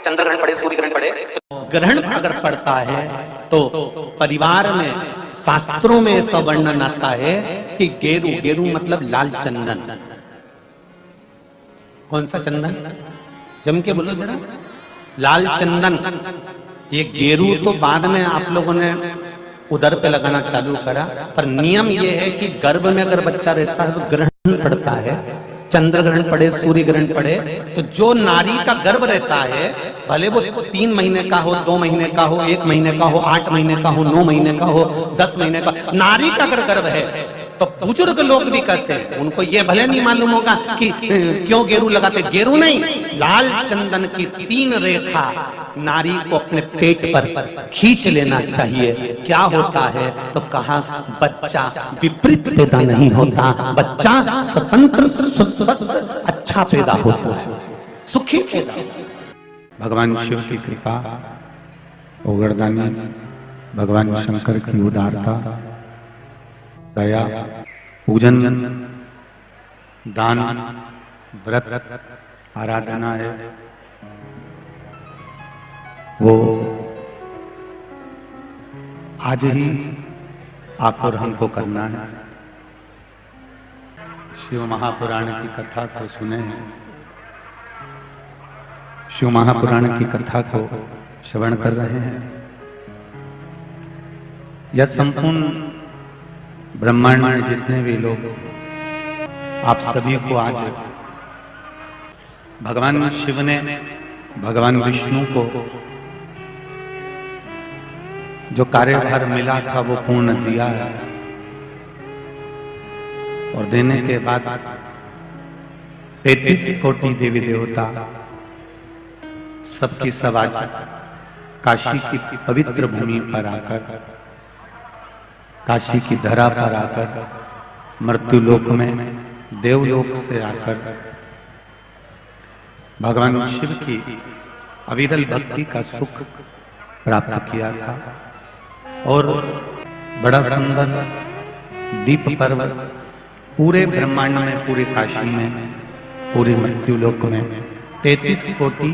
चंद्र ग्रहण पड़े, सूर्य ग्रहण पड़े, ग्रहण अगर पड़ता है तो परिवार में शास्त्रों में ऐसा वर्णन आता है कि गेरू, गेरू मतलब लाल चंदन। कौन सा चंदन? जम के बोलो जरा। लाल चंदन। ये गेरू तो बाद में आप लोगों ने उधर पे लगाना चालू करा, पर नियम ये है कि गर्भ में अगर बच्चा रहता है तो ग्रहण पड़ता है, चंद्र ग्रहण पड़े, सूर्य ग्रहण पड़े, तो जो नारी का गर्भ रहता है, भले वो 3 महीने का हो, 2 महीने का हो, 1 महीने का हो, 8 महीने का हो, 9 महीने का हो, 10 महीने का, नारी का अगर गर्भ है तो बुजुर्ग लोग भी कहते हैं, उनको ये भले नहीं मालूम होगा कि क्यों गेरू लगाते। गेरू नहीं, लाल चंदन की 3 रेखा नारी को अपने पेट पर खींच लेना चाहिए। क्या होता है तो कहा, बच्चा विपरीत पैदा नहीं होता, बच्चा स्वतंत्र स्वस्थ अच्छा पैदा होता है, सुखी पैदा। भगवान शिव की कृपा, ओगरदानी, भगवान शंकर की उदारता, दया, पूजन, दान, व्रत, आराधना है, वो आज ही आप और हमको करना है। शिव महापुराण की कथा को सुने, शिव महापुराण की कथा को श्रवण कर रहे हैं। यह संपूर्ण ब्रह्मांड में जितने भी लोग, आप सभी को आज भगवान शिव ने भगवान विष्णु को जो कार्यभार मिला था वो पूर्ण दिया है, और देने के बाद 33 कोटि देवी देवता सबकी सब आज काशी की पवित्र भूमि पर आकर, काशी की धरा पर आकर, मृत्युलोक में देवलोक से आकर भगवान शिव की अविरल भक्ति का सुख प्राप्त किया था। और बड़ा सुंदर दीप पर्व पूरे ब्रह्मांड में, पूरे काशी में, पूरे मृत्युलोक में 33 कोटि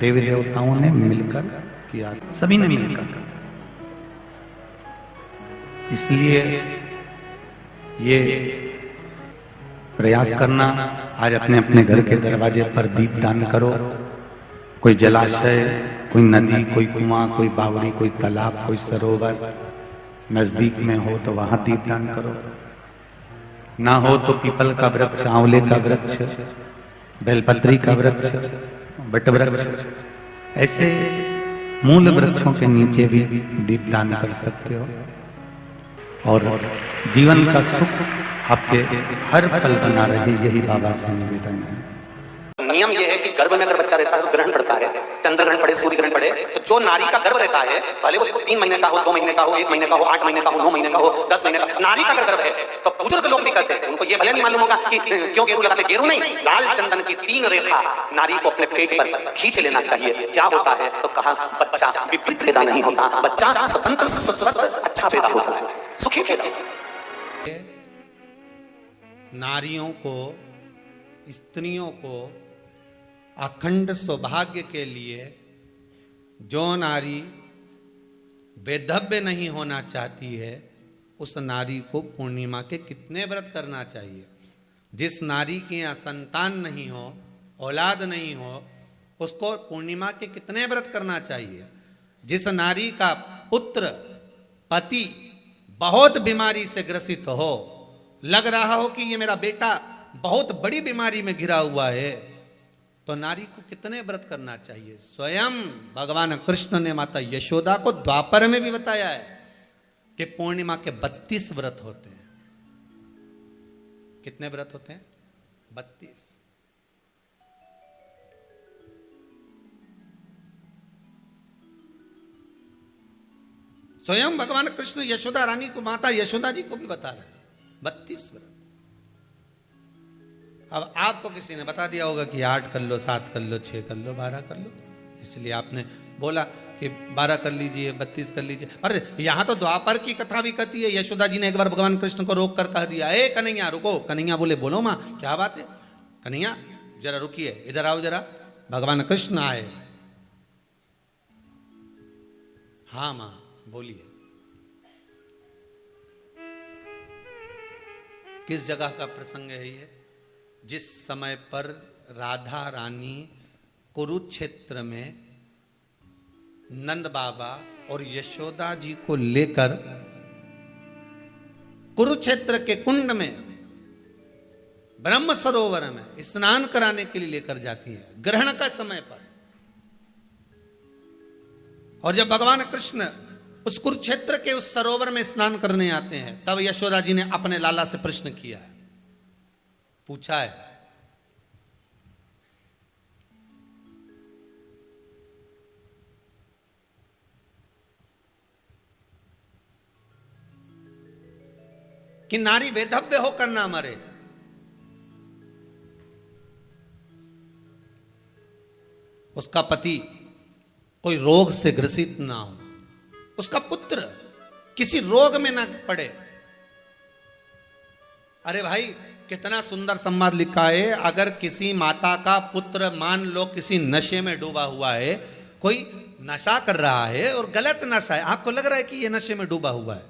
देवी देवताओं ने मिलकर किया, सभी ने मिलकर। इसलिए ये प्रयास करना, आज अपने अपने घर के दरवाजे पर दीप दान करो। कोई जलाशय, कोई नदी, कोई कुआं, कोई बावड़ी, कोई तालाब, कोई सरोवर नजदीक में हो तो वहां दीप दान करो। ना हो तो पीपल का वृक्ष, आंवले का वृक्ष, बेलपत्री का वृक्ष, बट वृक्ष, ऐसे मूल वृक्षों के नीचे भी दीप दान कर सकते हो। और जीवन का सुख आपके हर पल बना रहे, यही बाबा से निवेदन है। नियम यह है कि गर्भ में अगर बच्चा रहता है तो ग्रहण पड़ता है, चंद्र ग्रहण पड़े, सूर्य ग्रहण पड़े, तो जो नारी का गर्भ रहता है, भले वो 3 महीने का हो, 2 महीने का हो, 1 महीने का हो, 8 महीने का हो, 9 महीने का हो, 10 महीने का, नारी का अगर गर्भ है तो बुजुर्ग लोग भी कहते हैं, उनको ये भले नहीं मालूम होगा कि क्यों गेरू लगाते। गेरू नहीं, लाल चंदन की 3 रेखा नारी को अपने पेट पर खींच लेना चाहिए। क्या होता है तो कहा, बच्चा विपरीत पैदा नहीं होता, बच्चा स्वतंत्र स्वस्थ अच्छा पैदा होता है, सुखी पैदा होता है। नारियों को, स्त्रियों को अखंड सौभाग्य के लिए जो नारी वैधव्य नहीं होना चाहती है, उस नारी को पूर्णिमा के कितने व्रत करना चाहिए। जिस नारी के यहाँ संतान नहीं हो, औलाद नहीं हो, उसको पूर्णिमा के कितने व्रत करना चाहिए। जिस नारी का पुत्र, पति बहुत बीमारी से ग्रसित हो, लग रहा हो कि ये मेरा बेटा बहुत बड़ी बीमारी में घिरा हुआ है, तो नारी को कितने व्रत करना चाहिए। स्वयं भगवान कृष्ण ने माता यशोदा को द्वापर में भी बताया है कि पूर्णिमा के 32 व्रत होते हैं। कितने व्रत होते हैं? 32। स्वयं भगवान कृष्ण यशोदा रानी को, माता यशोदा जी को भी बता रहे हैं 32 व्रत। अब आपको किसी ने बता दिया होगा कि 8 कर लो, 7 कर लो, 6 कर लो, 12 कर लो, इसलिए आपने बोला कि 12 कर लीजिए, 32 कर लीजिए। अरे यहाँ तो द्वापर की कथा भी कहती है। यशोदा जी ने एक बार भगवान कृष्ण को रोक कर कह दिया, ए कन्हैया रुको। कन्हैया बोले, बोलो माँ क्या बात है। कन्हैया जरा रुकिए, इधर आओ जरा। भगवान कृष्ण आए हाँ मां बोलिए। किस जगह का प्रसंग है ये? जिस समय पर राधा रानी कुरुक्षेत्र में नंद बाबा और यशोदा जी को लेकर कुरुक्षेत्र के कुंड में ब्रह्म सरोवर में स्नान कराने के लिए लेकर जाती है, ग्रहण का समय पर। और जब भगवान कृष्ण उस कुरुक्षेत्र के उस सरोवर में स्नान करने आते हैं, तब यशोदा जी ने अपने लाला से प्रश्न किया है, पूछा है कि नारी वेधव्य होकर ना मरे। उसका पति कोई रोग से ग्रसित ना हो, उसका पुत्र किसी रोग में ना पड़े। अरे भाई कितना सुंदर संवाद लिखा है। अगर किसी माता का पुत्र मान लो किसी नशे में डूबा हुआ है, कोई नशा कर रहा है और गलत नशा है, आपको लग रहा है कि यह नशे में डूबा हुआ है,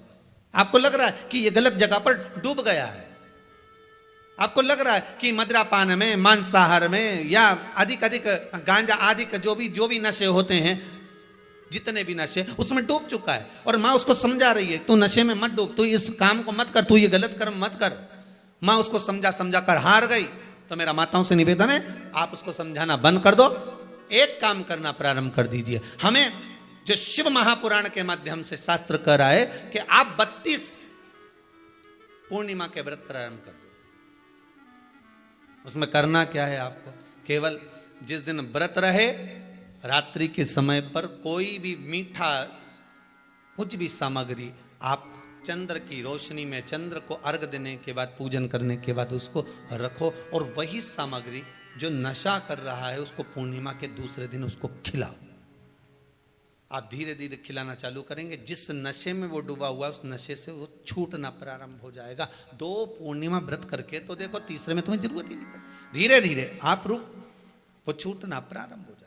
आपको लग रहा है कि यह गलत जगह पर डूब गया है, आपको लग रहा है कि मदिरापान में, मांसाहार में या अधिक गांजा आदि का जो भी नशे होते हैं, जितने भी नशे, उसमें डूब चुका है। और माँ उसको समझा रही है, तू नशे में मत डूब, तू इस काम को मत कर, तू ये गलत कर्म मत कर। माँ उसको समझा कर हार गई। तो मेरा माताओं से निवेदन है, आप उसको समझाना बंद कर दो, एक काम करना प्रारंभ कर दीजिए। हमें जो शिव महापुराण के माध्यम से शास्त्र कह रहा है कि आप 32 पूर्णिमा के व्रत प्रारंभ कर दो। उसमें करना क्या है आपको? केवल जिस दिन व्रत रहे, रात्रि के समय पर कोई भी मीठा कुछ भी सामग्री आप चंद्र की रोशनी में, चंद्र को अर्घ देने के बाद, पूजन करने के बाद उसको रखो, और वही सामग्री जो नशा कर रहा है उसको पूर्णिमा के दूसरे दिन उसको खिलाओ। आप धीरे धीरे खिलाना चालू करेंगे, जिस नशे में वो डूबा हुआ उस नशे से वो छूटना प्रारंभ हो जाएगा। 2 पूर्णिमा व्रत करके तो देखो, तीसरे में तुम्हें जरूरत ही नहीं पड़ेगी। धीरे धीरे आप वो छूटना प्रारंभ हो जाएगा।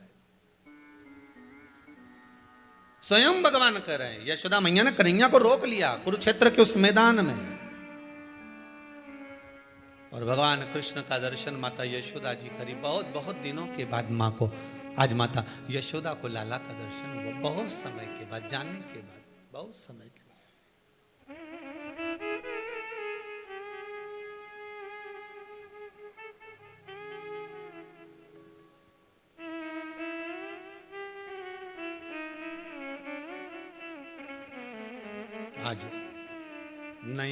स्वयं भगवान कह रहे हैं, यशोदा मैया ने कन्हैया को रोक लिया कुरुक्षेत्र के उस मैदान में, और भगवान कृष्ण का दर्शन माता यशोदा जी करी। बहुत दिनों के बाद माँ को, आज माता यशोदा को लाला का दर्शन हुआ, बहुत समय के बाद, जानने के बाद, बहुत समय के बाद। आज नए